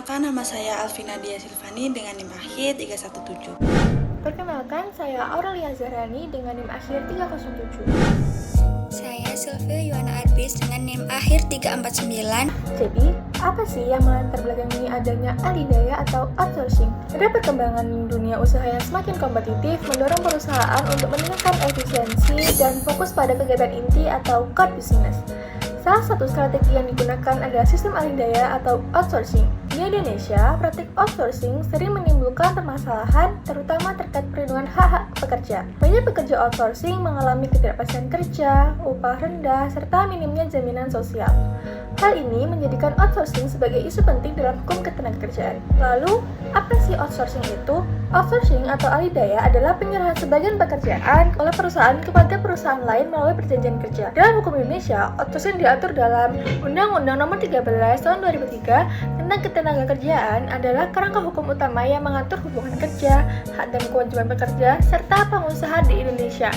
Perkenalkan, nama saya Alvina Dia Silvani dengan NIM akhir 317. Perkenalkan, saya Aurelia Zahrani dengan NIM akhir 307. Saya Sylvia Yuwana Arbis dengan NIM akhir 349. Jadi, apa sih yang melatar belakangi adanya alidaya atau outsourcing? Ada perkembangan dunia usaha yang semakin kompetitif mendorong perusahaan untuk meningkatkan efisiensi dan fokus pada kegiatan inti atau core business. Salah satu strategi yang digunakan adalah sistem alidaya atau outsourcing. Di Indonesia, praktik outsourcing sering menimbulkan permasalahan, terutama terkait perlindungan hak-hak pekerja. Banyak pekerja outsourcing mengalami ketidakpastian kerja, upah rendah, serta minimnya jaminan sosial. Hal ini menjadikan outsourcing sebagai isu penting dalam hukum ketenagakerjaan. Lalu, apa sih outsourcing itu? Outsourcing atau alidaya adalah penyerahan sebagian pekerjaan oleh perusahaan kepada perusahaan lain melalui perjanjian kerja. Dalam hukum Indonesia, outsourcing diatur dalam Undang-Undang Nomor 13 Tahun 2003 tentang Ketenagakerjaan adalah kerangka hukum utama yang mengatur hubungan kerja, hak dan kewajiban pekerja, serta pengusaha di Indonesia.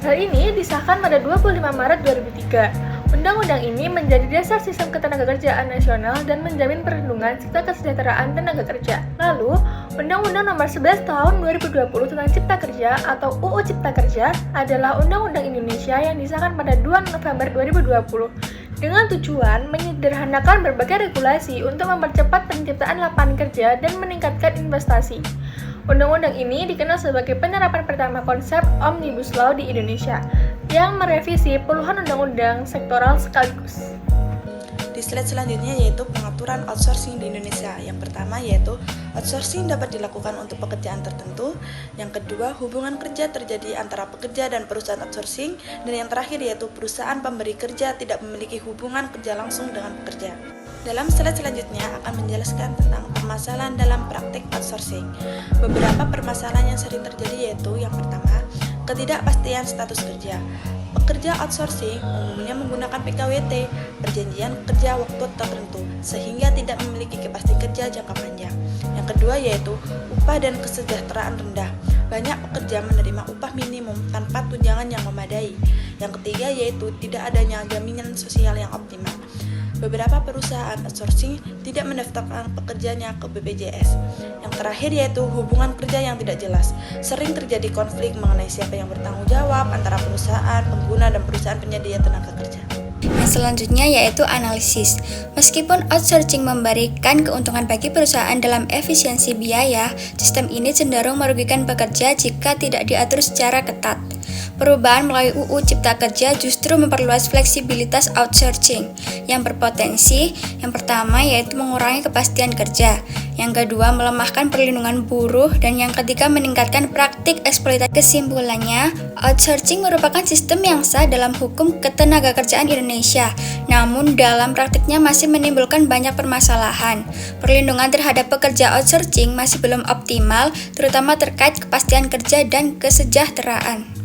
Hal ini disahkan pada 25 Maret 2003. Undang-undang ini menjadi dasar sistem ketenagakerjaan nasional dan menjamin perlindungan serta kesejahteraan tenaga kerja. Lalu, Undang-Undang Nomor 11 Tahun 2020 tentang Cipta Kerja atau UU Cipta Kerja adalah Undang-Undang Indonesia yang disahkan pada 2 November 2020 dengan tujuan menyederhanakan berbagai regulasi untuk mempercepat penciptaan lapangan kerja dan meningkatkan investasi. Undang-undang ini dikenal sebagai penerapan pertama konsep Omnibus Law di Indonesia, yang merevisi puluhan undang-undang sektoral sekaligus. Di slide selanjutnya yaitu pengaturan outsourcing di Indonesia. Yang pertama yaitu outsourcing dapat dilakukan untuk pekerjaan tertentu. Yang kedua, hubungan kerja terjadi antara pekerja dan perusahaan outsourcing. Dan yang terakhir yaitu perusahaan pemberi kerja tidak memiliki hubungan kerja langsung dengan pekerja. Dalam slide selanjutnya akan menjelaskan tentang permasalahan dalam praktik outsourcing. Beberapa permasalahan yang sering terjadi yaitu yang pertama, ketidakpastian status kerja. Pekerja outsourcing umumnya menggunakan PKWT, perjanjian kerja waktu tertentu, sehingga tidak memiliki kepastian kerja jangka panjang. Yang kedua yaitu upah dan kesejahteraan rendah. Banyak pekerja menerima upah minimum tanpa tunjangan yang memadai. Yang ketiga yaitu tidak adanya jaminan sosial yang optimal. Beberapa perusahaan outsourcing tidak mendaftarkan pekerjanya ke BPJS. Yang terakhir yaitu hubungan kerja yang tidak jelas. Sering terjadi konflik mengenai siapa yang bertanggung jawab antara perusahaan pengguna dan perusahaan penyedia tenaga kerja. Yang selanjutnya yaitu analisis. Meskipun outsourcing memberikan keuntungan bagi perusahaan dalam efisiensi biaya, sistem ini cenderung merugikan pekerja jika tidak diatur secara ketat. Perubahan melalui UU Cipta Kerja justru memperluas fleksibilitas outsourcing yang berpotensi yang pertama yaitu mengurangi kepastian kerja, yang kedua melemahkan perlindungan buruh, dan yang ketiga meningkatkan praktik eksploitasi. Kesimpulannya, outsourcing merupakan sistem yang sah dalam hukum ketenagakerjaan Indonesia, namun dalam praktiknya masih menimbulkan banyak permasalahan. Perlindungan terhadap pekerja outsourcing masih belum optimal, terutama terkait kepastian kerja dan kesejahteraan.